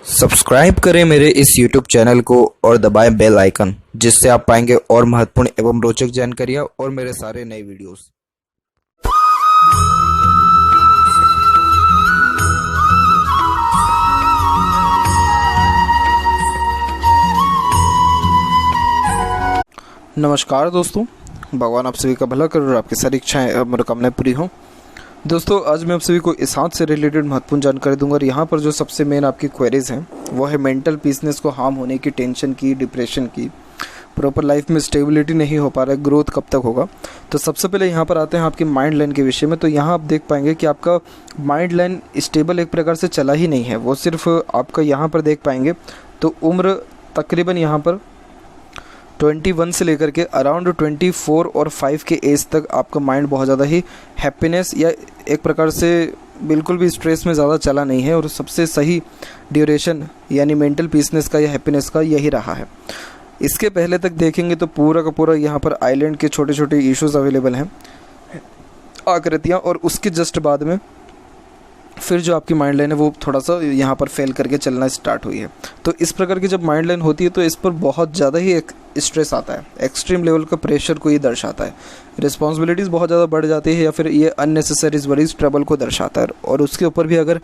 Subscribe करें मेरे इस YouTube चैनल को और दबाएं बेल आइकन, जिससे आप पाएंगे और महत्वपूर्ण एवं रोचक जानकारियाँ और मेरे सारे नए वीडियोस। नमस्कार दोस्तों, भगवान आप सभी का भला करे और आपकी सारी इच्छाएं और मनोकामनाएं पूरी हों। दोस्तों, आज मैं आप सभी को इस हाथ से रिलेटेड महत्वपूर्ण जानकारी दूंगा और यहाँ पर जो सबसे मेन आपकी क्वेरीज हैं वो है मेंटल पीसनेस को हार्म होने की, टेंशन की, डिप्रेशन की, प्रॉपर लाइफ में स्टेबिलिटी नहीं हो पा रहा है, ग्रोथ कब तक होगा। तो सबसे पहले यहाँ पर आते हैं आपकी माइंड लाइन के विषय में। तो यहाँ आप देख पाएंगे कि आपका माइंड लाइन स्टेबल एक प्रकार से चला ही नहीं है, वो सिर्फ आपका यहाँ पर देख पाएंगे तो उम्र तकरीबन यहाँ पर 21 से लेकर के अराउंड 24 और 5 के एज तक आपका माइंड बहुत ज़्यादा ही हैप्पीनेस या एक प्रकार से बिल्कुल भी स्ट्रेस में ज़्यादा चला नहीं है। और सबसे सही ड्यूरेशन यानी मेंटल पीसनेस का या हैप्पीनेस का यही रहा है। इसके पहले तक देखेंगे तो पूरा का पूरा यहाँ पर आइलैंड के छोटे छोटे इश्यूज अवेलेबल हैं, आकृतियाँ, और उसके जस्ट बाद में फिर जो आपकी माइंड लाइन है वो थोड़ा सा यहाँ पर फेल करके चलना स्टार्ट हुई है। तो इस प्रकार की जब माइंड लाइन होती है तो इस पर बहुत ज़्यादा ही एक स्ट्रेस आता है, एक्सट्रीम लेवल का प्रेशर को ये दर्शाता है, रिस्पॉन्सिबिलिटीज़ बहुत ज़्यादा बढ़ जाती है या फिर ये अननेसेसरी वरीज ट्रबल को दर्शाता है। और उसके ऊपर भी अगर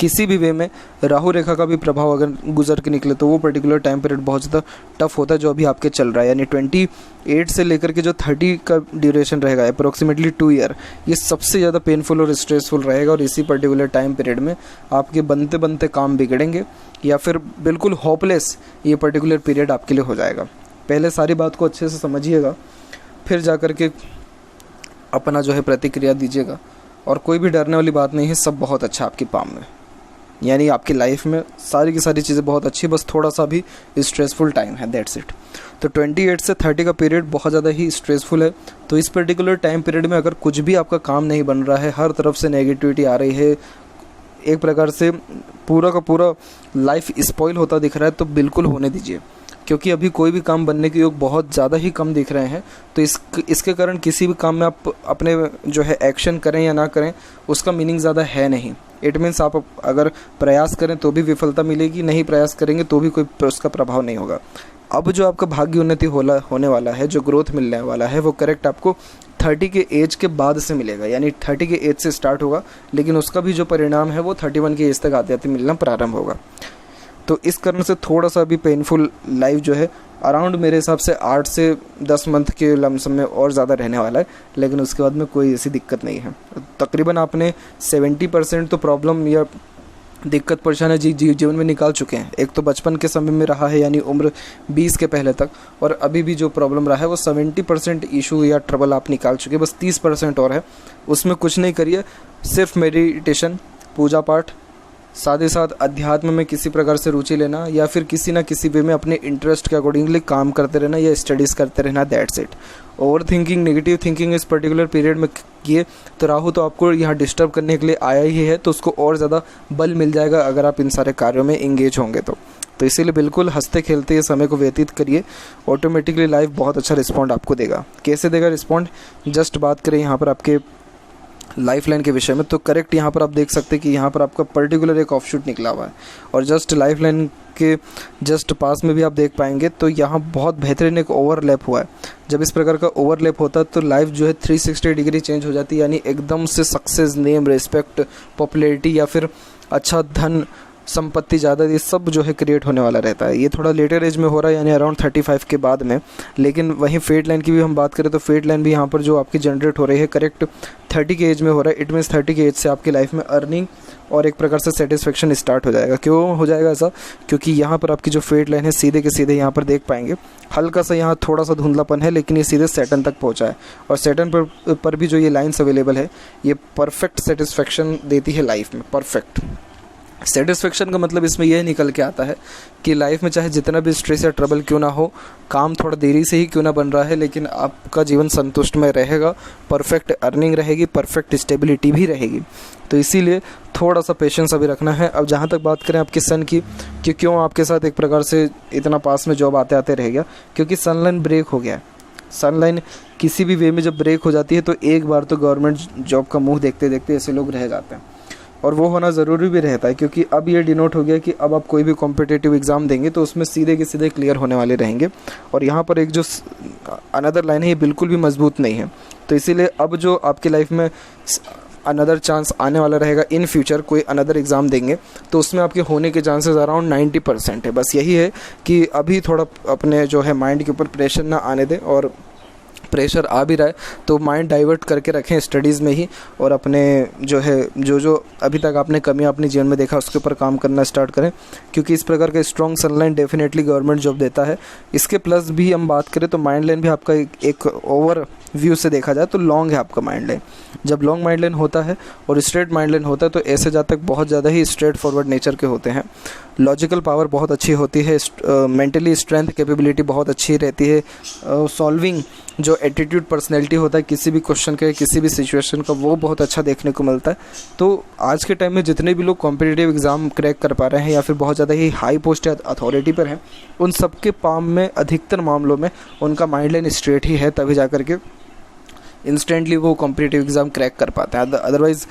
किसी भी वे में राहु रेखा का भी प्रभाव अगर गुजर के निकले तो वो पर्टिकुलर टाइम पीरियड बहुत ज़्यादा टफ होता है जो अभी आपके चल रहा है, यानी 28 से लेकर के जो 30 का ड्यूरेशन रहेगा अप्रोक्सीमेटली 2 ईयर, ये सबसे ज़्यादा पेनफुल और स्ट्रेसफुल रहेगा। और इसी पर्टिकुलर टाइम पीरियड में आपके बनते बनते काम बिगड़ेंगे या फिर बिल्कुल होपलेस ये पर्टिकुलर पीरियड आपके लिए हो जाएगा। पहले सारी बात को अच्छे से समझिएगा, फिर जा कर के अपना जो है प्रतिक्रिया दीजिएगा। और कोई भी डरने वाली बात नहीं है, सब बहुत अच्छा आपकी पाम में, यानी आपकी लाइफ में सारी की सारी चीज़ें बहुत अच्छी, बस थोड़ा सा भी स्ट्रेसफुल टाइम है, दैट्स इट। तो 28 से 30 का पीरियड बहुत ज़्यादा ही स्ट्रेसफुल है। तो इस पर्टिकुलर टाइम पीरियड में अगर कुछ भी आपका काम नहीं बन रहा है, हर तरफ से नेगेटिविटी आ रही है, एक प्रकार से पूरा का पूरा लाइफ स्पॉइल होता दिख रहा है, तो बिल्कुल होने दीजिए, क्योंकि अभी कोई भी काम बनने के योग बहुत ज़्यादा ही कम दिख रहे हैं। तो इसके कारण किसी भी काम में आप अपने जो है एक्शन करें या ना करें उसका मीनिंग ज़्यादा है नहीं। इट मीन्स आप अगर प्रयास करें तो भी विफलता मिलेगी, नहीं प्रयास करेंगे तो भी कोई उसका प्रभाव नहीं होगा। अब जो आपका भाग्य उन्नति होने वाला है, जो ग्रोथ मिलने वाला है, वो करेक्ट आपको 30 के एज के बाद से मिलेगा, यानी 30 के एज से स्टार्ट होगा, लेकिन उसका भी जो परिणाम है वो 31 के एज तक आते आते मिलना प्रारंभ होगा। तो इस कारण से थोड़ा सा भी पेनफुल लाइफ जो है अराउंड मेरे हिसाब से 8 से 10 मंथ के लमसम में और ज़्यादा रहने वाला है, लेकिन उसके बाद में कोई ऐसी दिक्कत नहीं है। तकरीबन आपने 70% तो प्रॉब्लम या दिक्कत परेशानी जीवन में निकाल चुके हैं। एक तो बचपन के समय में रहा है, यानी उम्र 20 के पहले तक, और अभी भी जो प्रॉब्लम रहा है वो 70% इशू या ट्रबल आप निकाल चुके हैं, बस 30% और है। उसमें कुछ नहीं करिए, सिर्फ मेडिटेशन, पूजा पाठ, साथ ही साथ अध्यात्म में किसी प्रकार से रुचि लेना या फिर किसी ना किसी वे में अपने इंटरेस्ट के अकॉर्डिंगली काम करते रहना या स्टडीज़ करते रहना, that's it. Over thinking, negative thinking इस पर्टिकुलर पीरियड में किए तो राहु तो आपको यहाँ डिस्टर्ब करने के लिए आया ही है, तो उसको और ज़्यादा बल मिल जाएगा अगर आप इन सारे कार्यों में इंगेज होंगे तो इसीलिए बिल्कुल हंसते खेलते ये समय को व्यतीत करिए, ऑटोमेटिकली लाइफ बहुत अच्छा रिस्पॉन्ड आपको देगा। कैसे देगा रिस्पॉन्ड, जस्ट बात करें यहाँ पर आपके लाइफ लाइन के विषय में, तो करेक्ट यहाँ पर आप देख सकते हैं कि यहाँ पर आपका पर्टिकुलर एक ऑफशूट निकला हुआ है, और जस्ट लाइफ लाइन के जस्ट पास में भी आप देख पाएंगे तो यहाँ बहुत बेहतरीन एक ओवरलैप हुआ है। जब इस प्रकार का ओवरलैप होता है तो लाइफ जो है 360 डिग्री चेंज हो जाती है, यानी एकदम से सक्सेस, नेम, रिस्पेक्ट, पॉपुलैरिटी या फिर अच्छा धन संपत्ति ज़्यादा, ये सब जो है क्रिएट होने वाला रहता है। ये थोड़ा लेटर एज में हो रहा है, यानी अराउंड 35 के बाद में। लेकिन वहीं फेट लाइन की भी हम बात करें तो फेट लाइन भी यहाँ पर जो आपकी जनरेट हो रही है करेक्ट 30 के एज में हो रहा है। इट मीन्स 30 के एज से आपकी लाइफ में अर्निंग और एक प्रकार से सेटिस्फेक्शन स्टार्ट हो जाएगा। क्यों हो जाएगा ऐसा, क्योंकि यहाँ पर आपकी जो फेट लाइन है सीधे के सीधे यहाँ पर देख पाएंगे, हल्का सा यहाँ थोड़ा सा धुंधलापन है, लेकिन ये सीधे सैटर्न तक पहुँचा है। और सैटर्न पर भी जो ये लाइन्स अवेलेबल है ये परफेक्ट सेटिस्फेक्शन देती है लाइफ में। परफेक्ट सेटिस्फेक्शन का मतलब इसमें यह निकल के आता है कि लाइफ में चाहे जितना भी स्ट्रेस या ट्रबल क्यों ना हो, काम थोड़ा देरी से ही क्यों ना बन रहा है, लेकिन आपका जीवन संतुष्ट में रहेगा, परफेक्ट अर्निंग रहेगी, परफेक्ट स्टेबिलिटी भी रहेगी। तो इसीलिए थोड़ा सा पेशेंस अभी रखना है। अब जहाँ तक बात करें आपके सन की कि क्यों आपके साथ एक प्रकार से इतना पास में जॉब आते आते रह गया, क्योंकि सनलाइन ब्रेक हो गया है। सनलाइन किसी भी वे में जब ब्रेक हो जाती है तो एक बार तो गवर्नमेंट जॉब का मुँह देखते देखते ऐसे लोग रह जाते हैं। और वो होना ज़रूरी भी रहता है, क्योंकि अब ये डिनोट हो गया कि अब आप कोई भी कॉम्पिटिटिव एग्ज़ाम देंगे तो उसमें सीधे के सीधे क्लियर होने वाले रहेंगे। और यहाँ पर एक जो अनदर लाइन है ये बिल्कुल भी मजबूत नहीं है। तो इसीलिए अब जो आपकी लाइफ में अनदर चांस आने वाला रहेगा इन फ्यूचर, कोई अनदर एग्ज़ाम देंगे तो उसमें आपके होने के चांसेस अराउंड 90% है। बस यही है कि अभी थोड़ा अपने जो है माइंड के ऊपर प्रेशर ना आने दें, और प्रेशर आ भी रहा है तो माइंड डाइवर्ट करके रखें स्टडीज़ में ही, और अपने जो है जो अभी तक आपने कमियां अपने जीवन में देखा उसके ऊपर काम करना स्टार्ट करें, क्योंकि इस प्रकार का स्ट्रॉन्ग सनलाइन डेफिनेटली गवर्नमेंट जॉब देता है। इसके प्लस भी हम बात करें तो माइंड लाइन भी आपका एक ओवर व्यू से देखा जाए तो लॉन्ग है आपका माइंड लाइन। जब लॉन्ग माइंड लाइन होता है और स्ट्रेट माइंड लाइन होता है तो ऐसे जातक बहुत ज़्यादा ही स्ट्रेट फॉरवर्ड नेचर के होते हैं। लॉजिकल पावर बहुत अच्छी होती है, मेंटली स्ट्रेंथ कैपेबिलिटी बहुत अच्छी रहती है, सॉल्विंग जो एटीट्यूड पर्सनैलिटी होता है किसी भी क्वेश्चन के किसी भी सिचुएशन का वो बहुत अच्छा देखने को मिलता है। तो आज के टाइम में जितने भी लोग कॉम्पिटिटिव एग्ज़ाम क्रैक कर पा रहे हैं या फिर बहुत ज़्यादा ही हाई पोस्ट या अथॉरिटी पर हैं, उन सबके पाम में अधिकतर मामलों में उनका माइंड लाइन स्ट्रेट ही है, तभी जा करके इंस्टेंटली वो कॉम्पिटिटिव एग्ज़ाम क्रैक कर पाते हैं। अदरवाइज़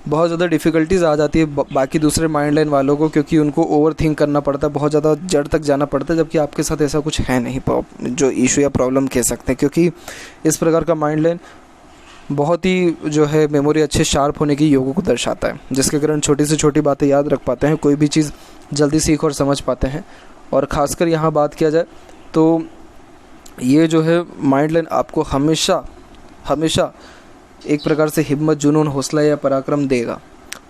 बहुत ज़्यादा डिफ़िकल्टीज़ आ जाती है बाकी दूसरे माइंड लाइन वालों को, क्योंकि उनको ओवर थिंक करना पड़ता है, बहुत ज़्यादा जड़ तक जाना पड़ता है, जबकि आपके साथ ऐसा कुछ है नहीं जो इशू या प्रॉब्लम कह सकते हैं। क्योंकि इस प्रकार का माइंड लाइन बहुत ही जो है मेमोरी अच्छे शार्प होने की योगों को दर्शाता है, जिसके कारण छोटी से छोटी बातें याद रख पाते हैं, कोई भी चीज़ जल्दी सीख और समझ पाते हैं। और ख़ासकर यहाँ बात किया जाए तो ये जो है माइंड लाइन आपको हमेशा एक प्रकार से हिम्मत, जुनून, हौसला या पराक्रम देगा।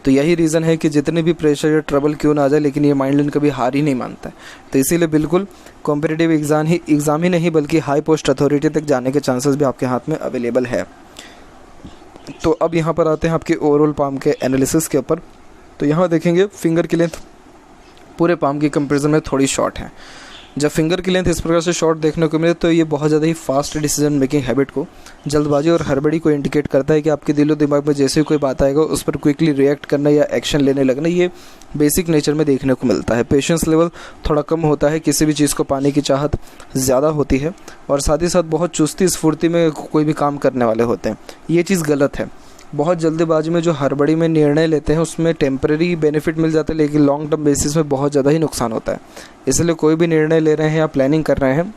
तो यही रीज़न है कि जितने भी प्रेशर या ट्रबल क्यों ना आ जाए, लेकिन ये माइंड लाइन कभी हार ही नहीं मानता है। तो इसीलिए बिल्कुल कॉम्पिटिटिव एग्ज़ाम ही नहीं बल्कि हाई पोस्ट अथॉरिटी तक जाने के चांसेस भी आपके हाथ में अवेलेबल है। तो अब यहाँ पर आते हैं आपके ओवरऑल पाम के एनालिसिस के ऊपर। तो यहाँ देखेंगे फिंगर की लेंथ पूरे पाम की कंपेरिजन में थोड़ी शॉर्ट है। जब फिंगर की लेंथ इस प्रकार से शॉर्ट देखने को मिले तो ये बहुत ज़्यादा ही फास्ट डिसीजन मेकिंग हैबिट को, जल्दबाजी और हड़बड़ी को इंडिकेट करता है कि आपके दिलो दिमाग में जैसे ही कोई बात आएगा उस पर क्विकली रिएक्ट करना या एक्शन लेने लगना, ये बेसिक नेचर में देखने को मिलता है। पेशेंस लेवल थोड़ा कम होता है, किसी भी चीज़ को पाने की चाहत ज़्यादा होती है, और साथ ही साथ बहुत चुस्ती स्फूर्ति में कोई भी काम करने वाले होते हैं। ये चीज़ गलत है। बहुत जल्दबाजी में जो हड़बड़ी में निर्णय लेते हैं उसमें टेम्परेरी बेनिफिट मिल जाता है, लेकिन लॉन्ग टर्म बेसिस में बहुत ज़्यादा ही नुकसान होता है। इसलिए कोई भी निर्णय ले रहे हैं या प्लानिंग कर रहे हैं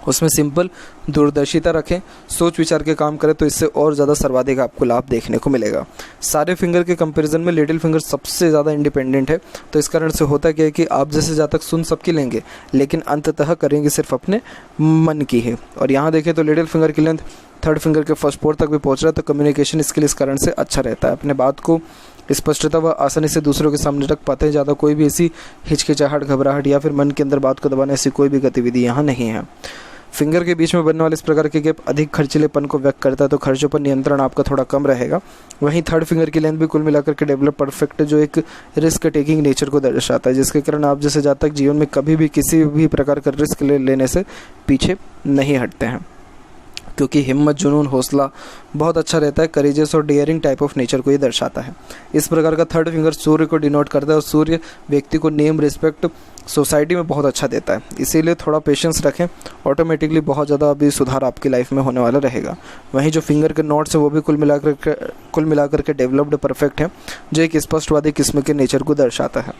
उसमें सिंपल दूरदर्शिता रखें, सोच विचार के काम करें, तो इससे और ज़्यादा सर्वाधिक आपको लाभ देखने को मिलेगा। सारे फिंगर के कंपैरिजन में लिटिल फिंगर सबसे ज़्यादा इंडिपेंडेंट है। तो इस कारण से होता क्या है कि आप जैसे जातक सुन सबकी लेंगे लेकिन अंततः करेंगे सिर्फ अपने मन की है। और यहाँ देखें तो लिटिल फिंगर की लेंथ थर्ड फिंगर के फर्स्ट पोर तक भी पहुँच रहा है, तो कम्युनिकेशन स्किल इस कारण से अच्छा रहता है। अपने बात को स्पष्टता व आसानी से दूसरों के सामने रख पाते हैं। ज़्यादा कोई भी ऐसी हिचकिचाहट, घबराहट या फिर मन के अंदर बात को दबाने ऐसी कोई भी गतिविधि यहाँ नहीं है। फिंगर के बीच में बनने वाले इस प्रकार के गैप अधिक खर्चीलेपन को व्यक्त करता है, तो खर्चों पर नियंत्रण आपका थोड़ा कम रहेगा। वहीं थर्ड फिंगर की लेंथ भी कुल मिलाकर के डेवलप परफेक्ट जो एक रिस्क टेकिंग नेचर को दर्शाता है, जिसके कारण आप जैसे जातक जीवन में कभी भी किसी भी प्रकार का रिस्क लेने से पीछे नहीं हटते हैं, क्योंकि हिम्मत, जुनून, हौसला बहुत अच्छा रहता है। करेजियस और डेयरिंग टाइप ऑफ नेचर को ये दर्शाता है। इस प्रकार का थर्ड फिंगर सूर्य को डिनोट करता है, और सूर्य व्यक्ति को नेम, रिस्पेक्ट सोसाइटी में बहुत अच्छा देता है। इसीलिए थोड़ा पेशेंस रखें, ऑटोमेटिकली बहुत ज़्यादा अभी सुधार आपकी लाइफ में होने वाला रहेगा। वहीं जो फिंगर के नोट्स है वो भी कुल मिलाकर के डेवलप्ड परफेक्ट है, जो एक स्पष्टवादी किस्म के नेचर को दर्शाता है।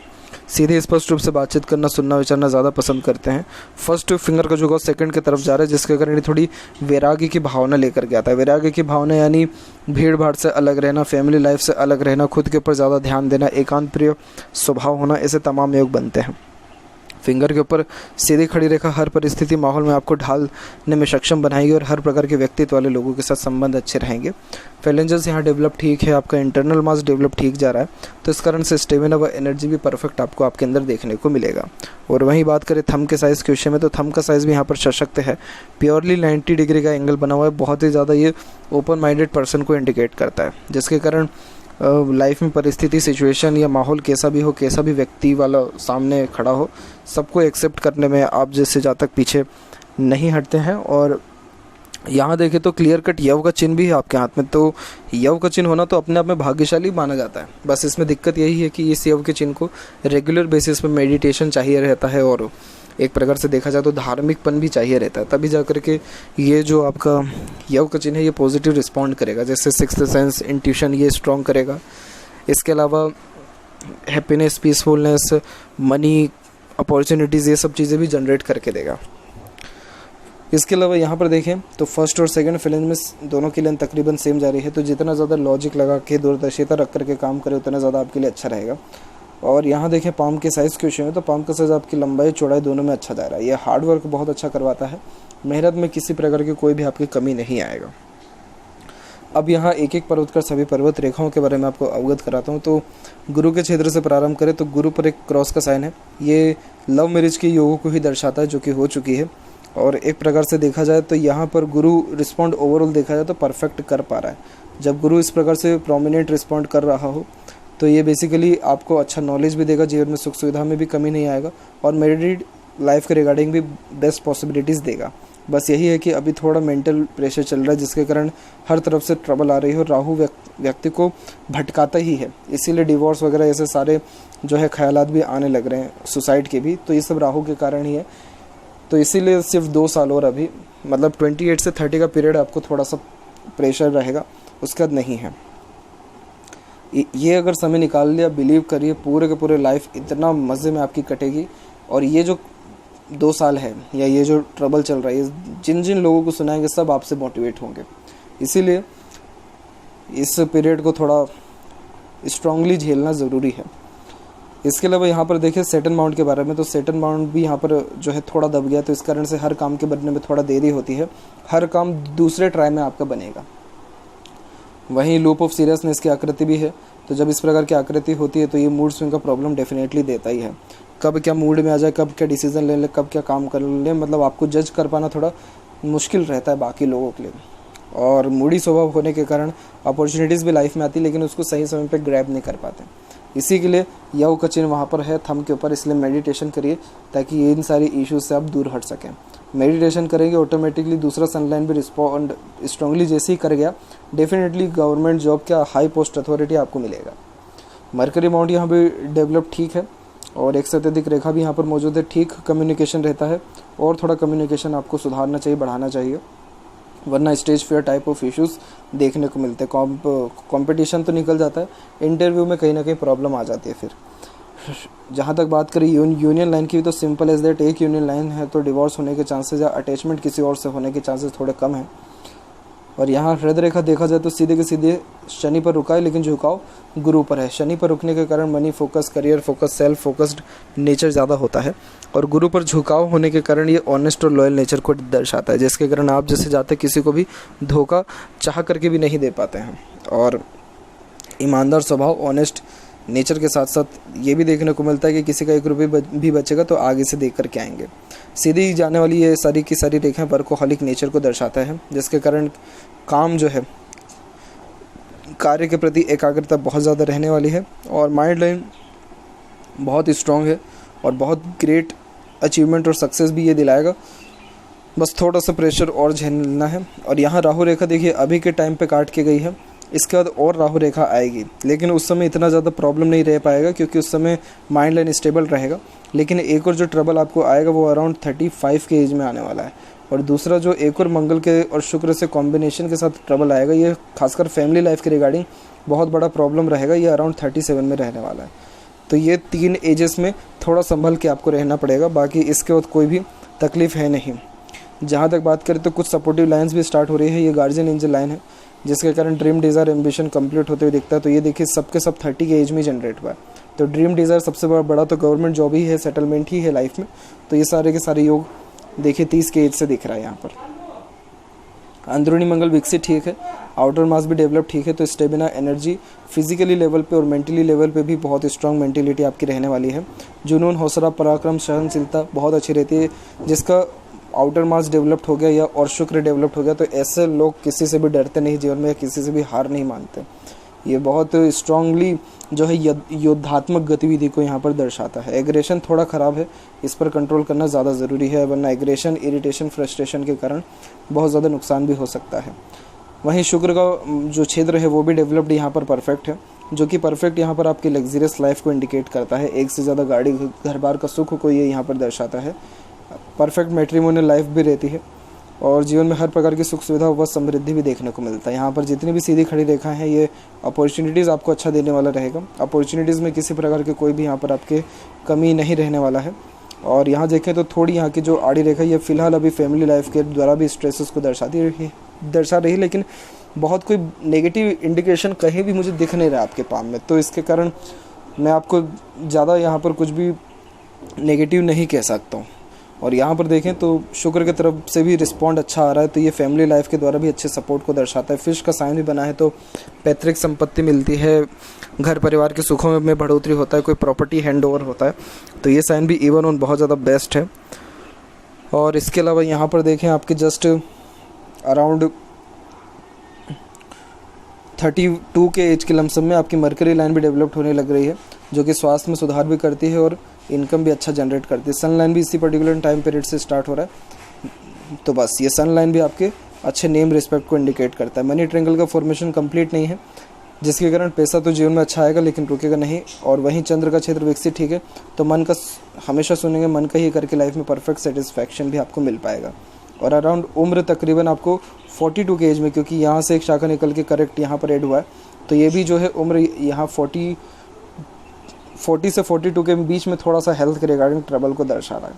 सीधे स्पष्ट रूप से बातचीत करना, सुनना, विचारना ज़्यादा पसंद करते हैं। फर्स्ट फिंगर का जो गॉड सेकंड की तरफ जा रहा है, जिसके कारण थोड़ी वैराग्य की भावना लेकर के आता है। वैराग्य की भावना यानी भीड़ भाड़ से अलग रहना, फैमिली लाइफ से अलग रहना, खुद के ऊपर ज़्यादा ध्यान देना, एकांत प्रिय स्वभाव होना, ऐसे तमाम योग बनते हैं। फिंगर के ऊपर सीधी खड़ी रेखा हर परिस्थिति माहौल में आपको ढालने में सक्षम बनाएगी, और हर प्रकार के व्यक्तित्व वाले लोगों के साथ संबंध अच्छे रहेंगे। फैलेंजर्स यहाँ डेवलप ठीक है, आपका इंटरनल मास डेवलप ठीक जा रहा है, तो इस कारण से स्टेमिना व एनर्जी भी परफेक्ट आपको आपके अंदर देखने को मिलेगा। और वहीं बात करें थंब के साइज़ के विषय में, तो थंब का साइज़ भी यहाँ पर सशक्त है। प्योरली 90 डिग्री का एंगल बना हुआ है, बहुत ही ज़्यादा ये ओपन माइंडेड पर्सन को इंडिकेट करता है, जिसके कारण लाइफ में परिस्थिति, सिचुएशन या माहौल कैसा भी हो, कैसा भी व्यक्ति वाला सामने खड़ा हो, सबको एक्सेप्ट करने में आप जैसे जातक पीछे नहीं हटते हैं। और यहाँ देखें तो क्लियर कट यव का चिन्ह भी है आपके हाथ में, तो यव का चिन्ह होना तो अपने आप में भाग्यशाली माना जाता है। बस इसमें दिक्कत यही है कि इस यव के चिन्ह को रेगुलर बेसिस पे मेडिटेशन चाहिए रहता है, और एक प्रकार से देखा जाए तो धार्मिकपन भी चाहिए रहता है, तभी जाकर के ये जो आपका यव का चिन्ह है ये पॉजिटिव रिस्पॉन्ड करेगा। जैसे सिक्स्थ सेंस, इंट्यूशन ये स्ट्रॉन्ग करेगा, इसके अलावा हैप्पीनेस, पीसफुलनेस, मनी, अपॉर्चुनिटीज़, ये सब चीज़ें भी जनरेट करके देगा। इसके अलावा यहाँ पर देखें तो फर्स्ट और सेकंड फ्लैंज में दोनों की लेंथ तकरीबन सेम जा रही है, तो जितना ज़्यादा लॉजिक लगा के दूरदर्शिता रख करके काम करें उतना ज़्यादा आपके लिए अच्छा रहेगा। और यहाँ देखें पाम के साइज़ के विषय में, तो पाम का साइज़ आपकी लंबाई चौड़ाई दोनों में अच्छा जा रहा है। ये हार्ड वर्क बहुत अच्छा करवाता है, मेहनत में किसी प्रकार की कोई भी आपकी कमी नहीं आएगा। अब यहाँ एक एक पर्वत कर सभी पर्वत रेखाओं के बारे में आपको अवगत कराता हूँ। तो गुरु के क्षेत्र से प्रारंभ करें तो गुरु पर एक क्रॉस का साइन है, ये लव मैरिज के योगों को ही दर्शाता है जो कि हो चुकी है। और एक प्रकार से देखा जाए तो यहाँ पर गुरु रिस्पॉन्ड ओवरऑल देखा जाए तो परफेक्ट कर पा रहा है। जब गुरु इस प्रकार से प्रोमिनेंट रिस्पॉन्ड कर रहा हो तो ये बेसिकली आपको अच्छा नॉलेज भी देगा, जीवन में सुख सुविधा में भी कमी नहीं आएगा, और मैरिड लाइफ के रिगार्डिंग भी बेस्ट पॉसिबिलिटीज़ देगा। बस यही है कि अभी थोड़ा मेंटल प्रेशर चल रहा है जिसके कारण हर तरफ से ट्रबल आ रही है, और राहु व्यक्ति को भटकाता ही है, इसीलिए डिवोर्स वगैरह ऐसे सारे जो है ख्यालात भी आने लग रहे हैं, सुसाइड के भी, तो ये सब राहु के कारण ही है। तो इसीलिए सिर्फ 2 साल और अभी मतलब 28 से 30 का पीरियड आपको थोड़ा सा प्रेशर रहेगा, उसके बाद नहीं है। ये अगर समय निकाल लिया, बिलीव करिए पूरे के पूरे लाइफ इतना मज़े में आपकी कटेगी। और ये जो 2 साल है या ये जो ट्रबल चल रहा है, जिन जिन लोगों को सुनाएंगे सब आपसे मोटिवेट होंगे, इसीलिए इस पीरियड को थोड़ा स्ट्रांगली झेलना ज़रूरी है। इसके अलावा यहाँ पर देखिए सैटर्न माउंट के बारे में, तो सैटर्न माउंट भी यहाँ पर जो है थोड़ा दब गया, तो इस कारण से हर काम के बनने में थोड़ा देरी होती है, हर काम दूसरे ट्राई में आपका बनेगा। वहीं लूप ऑफ सीरियसनेस की आकृति भी है, तो जब इस प्रकार की आकृति होती है तो ये मूड स्विंग का प्रॉब्लम डेफिनेटली देता ही है। कब क्या मूड में आ जाए, कब क्या डिसीजन ले ले, कब क्या काम कर ले, मतलब आपको जज कर पाना थोड़ा मुश्किल रहता है बाकी लोगों के लिए। और मूडी स्वभाव होने के कारण अपॉर्चुनिटीज़ भी लाइफ में आती है, लेकिन उसको सही समय पे ग्रैब नहीं कर पाते। इसी के लिए यव का चिन्ह वहाँ पर है थंब के ऊपर, इसलिए मेडिटेशन करिए ताकि इन सारी इश्यूज से आप दूर हट सकें। मेडिटेशन करेंगे ऑटोमेटिकली दूसरा सनलाइन भी रिस्पॉन्ड स्ट्रांगली जैसे ही कर गया, डेफिनेटली गवर्नमेंट जॉब का हाई पोस्ट अथॉरिटी आपको मिलेगा। मरकरी माउंट यहाँ भी डेवलप ठीक है, और एक से अत्यधिक रेखा भी यहाँ पर मौजूद है। ठीक कम्युनिकेशन रहता है, और थोड़ा कम्युनिकेशन आपको सुधारना चाहिए, बढ़ाना चाहिए, वरना stage fair type of issues देखने को मिलते हैं। कंपटीशन तो निकल जाता है, इंटरव्यू में कहीं ना कहीं प्रॉब्लम आ जाती है। फिर जहाँ तक बात करें यूनियन लाइन की, तो सिंपल एज दैट, एक यूनियन लाइन है तो डिवोर्स होने के चांसेस या अटैचमेंट किसी और से होने के चांसेस थोड़े कम हैं। और यहाँ हृदय रेखा देखा जाए तो सीधे के सीधे शनि पर रुका है, लेकिन झुकाव गुरु पर है। शनि पर रुकने के कारण money focus, career focus, self focused nature ज़्यादा होता है, और गुरु पर झुकाव होने के कारण ये ऑनेस्ट और लॉयल नेचर को दर्शाता है, जिसके कारण आप जैसे जाते किसी को भी धोखा चाह करके भी नहीं दे पाते हैं। और ईमानदार स्वभाव, ऑनेस्ट नेचर के साथ साथ ये भी देखने को मिलता है कि किसी का 1 रुपये भी बचेगा तो आगे से देख करके आएंगे। सीधी जाने वाली ये सारी की सारी रेखाएं वर्कोहॉलिक नेचर को दर्शाता है, जिसके कारण काम जो है, कार्य के प्रति एकाग्रता बहुत ज़्यादा रहने वाली है, और माइंड लाइन बहुत स्ट्रॉन्ग है, और बहुत ग्रेट अचीवमेंट और सक्सेस भी ये दिलाएगा। बस थोड़ा सा प्रेशर और झेलना है। और यहाँ राहु रेखा देखिए अभी के टाइम पे काट के गई है, इसके बाद और राहु रेखा आएगी, लेकिन उस समय इतना ज़्यादा प्रॉब्लम नहीं रह पाएगा क्योंकि उस समय माइंड लाइन स्टेबल रहेगा। लेकिन एक और जो ट्रबल आपको आएगा वो अराउंड 35 के एज में आने वाला है। और दूसरा जो एक और मंगल के और शुक्र से कॉम्बिनेशन के साथ ट्रबल आएगा, ये खासकर फैमिली लाइफ के रिगार्डिंग बहुत बड़ा प्रॉब्लम रहेगा, ये अराउंड 37 में रहने वाला है। तो ये 3 एजेस में थोड़ा संभल के आपको रहना पड़ेगा, बाकी इसके बाद कोई भी तकलीफ़ है नहीं। जहाँ तक बात करें तो कुछ सपोर्टिव लाइन्स भी स्टार्ट हो रही है, ये गार्जियन एंजल लाइन है, जिसके कारण ड्रीम डिज़ायर एम्बिशन कंप्लीट होते हुए दिखता है। तो ये देखिए सबके सब 30 के एज में जनरेट हुआ है। तो ड्रीम डिज़ायर सबसे बड़ा तो गवर्नमेंट जॉब ही है, सेटलमेंट ही है लाइफ में। तो ये सारे के सारे योग देखिए 30 के एज से दिख रहा है यहाँ पर। अंदरूनी मंगल विकसित ठीक है, आउटर मास भी डेवलप ठीक है। तो स्टेमिना, एनर्जी फिजिकली लेवल पे और मेंटली लेवल पे भी बहुत स्ट्रांग मेंटेलिटी आपकी रहने वाली है। जुनून, हौसला, पराक्रम, सहनशीलता बहुत अच्छी रहती है। जिसका आउटर मास डेवलप्ड हो गया या और शुक्र डेवलप्ड हो गया, तो ऐसे लोग किसी से भी डरते नहीं जीवन में, या किसी से भी हार नहीं मानते। ये बहुत स्ट्रांगली जो है योद्धात्मक गतिविधि को यहाँ पर दर्शाता है। एग्रेशन थोड़ा ख़राब है, इस पर कंट्रोल करना ज़्यादा ज़रूरी है, वरना एग्रेशन, इरिटेशन, फ्रस्ट्रेशन के कारण बहुत ज़्यादा नुकसान भी हो सकता है। वहीं शुक्र का जो क्षेत्र है वो भी डेवलप्ड यहाँ पर परफेक्ट है, जो कि परफेक्ट यहाँ पर आपकी लग्जरियस लाइफ को इंडिकेट करता है। एक से ज़्यादा गाड़ी, घर बार का सुख को ये यहाँ पर दर्शाता है। परफेक्ट मैट्रिमोनियल लाइफ भी रहती है। और जीवन में हर प्रकार की सुख सुविधा व समृद्धि भी देखने को मिलता है। यहाँ पर जितनी भी सीधी खड़ी रेखा है ये अपॉर्चुनिटीज़ आपको अच्छा देने वाला रहेगा। अपॉर्चुनिटीज़ में किसी प्रकार के कोई भी यहाँ पर आपके कमी नहीं रहने वाला है। और यहाँ देखें तो थोड़ी यहाँ की जो आड़ी रेखा ये फिलहाल अभी फैमिली लाइफ के द्वारा भी स्ट्रेसेस को दर्शा रही, लेकिन बहुत कोई नेगेटिव इंडिकेशन कहीं भी मुझे दिख नहीं रहा आपके पाम में, तो इसके कारण मैं आपको ज़्यादा यहाँ पर कुछ भी नेगेटिव नहीं कह सकता हूँ। और यहाँ पर देखें तो शुक्र की तरफ से भी रिस्पॉन्ड अच्छा आ रहा है, तो ये फैमिली लाइफ के द्वारा भी अच्छे सपोर्ट को दर्शाता है। फिश का साइन भी बना है तो पैतृक संपत्ति मिलती है, घर परिवार के सुखों में बढ़ोतरी होता है, कोई प्रॉपर्टी हैंड ओवर होता है, तो ये साइन भी इवन ऑन बहुत ज़्यादा बेस्ट है। और इसके अलावा यहाँ पर देखें आपके जस्ट अराउंड 32 के एज के लमसम में आपकी मरकरी लाइन भी डेवलप्ड होने लग रही है, जो कि स्वास्थ्य में सुधार भी करती है और इनकम भी अच्छा जनरेट करती है। सन लाइन भी इसी पर्टिकुलर टाइम पीरियड से स्टार्ट हो रहा है, तो बस ये सन लाइन भी आपके अच्छे नेम रिस्पेक्ट को इंडिकेट करता है। मनी ट्रायंगल का फॉर्मेशन कंप्लीट नहीं है, जिसके कारण पैसा तो जीवन में अच्छा आएगा लेकिन रुकेगा नहीं। और वहीं चंद्र का क्षेत्र विकसित ठीक है, तो मन का हमेशा सुनेंगे मन का ही करके लाइफ में परफेक्ट सेटिस्फैक्शन भी आपको मिल पाएगा। और अराउंड उम्र तकरीबन आपको 42 के एज में, क्योंकि यहाँ से एक शाखा निकल के करेक्ट यहाँ पर ऐड हुआ है, तो ये भी जो है उम्र यहाँ 40 से 42 के बीच में थोड़ा सा हेल्थ के रिगार्डिंग ट्रबल को दर्शा रहा है।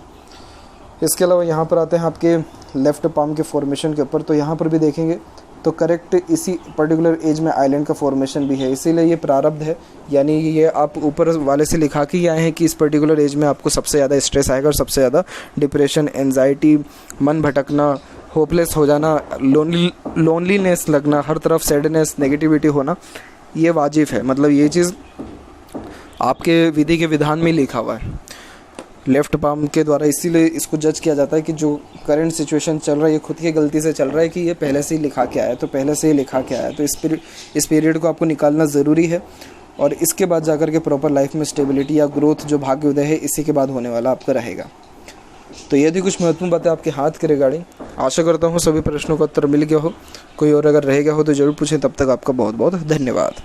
इसके अलावा यहाँ पर आते हैं आपके लेफ़्ट पाम के फॉर्मेशन के ऊपर, तो यहाँ पर भी देखेंगे तो करेक्ट इसी पर्टिकुलर एज में आइलैंड का फॉर्मेशन भी है, इसीलिए ये प्रारब्ध है, यानी ये आप ऊपर वाले से लिखा के ही आए हैं कि इस पर्टिकुलर एज में आपको सबसे ज़्यादा स्ट्रेस आएगा और सबसे ज़्यादा डिप्रेशन, एंजाइटी, मन भटकना, होपलेस हो जाना, लोनलीनेस लगना, हर तरफ सैडनेस, नेगेटिविटी होना, ये वाजिब है। मतलब ये चीज़ आपके विधि के विधान में लिखा हुआ है लेफ़्ट पाम के द्वारा, इसीलिए इसको जज किया जाता है कि जो करंट सिचुएशन चल रहा है ये खुद की गलती से चल रहा है कि ये पहले से ही लिखा के आया है, तो पहले से ही लिखा के आया है, तो इस पीरियड को आपको निकालना ज़रूरी है। और इसके बाद जाकर के प्रॉपर लाइफ में स्टेबिलिटी या ग्रोथ जो भाग्य उदय है इसी के बाद होने वाला आपका रहेगा। तो ये थी कुछ महत्वपूर्ण बातें आपके हाथ के रिगार्डिंग। आशा करता हूँ सभी प्रश्नों का उत्तर मिल गया हो, कोई और अगर रह गया हो तो ज़रूर पूछें। तब तक आपका बहुत बहुत धन्यवाद।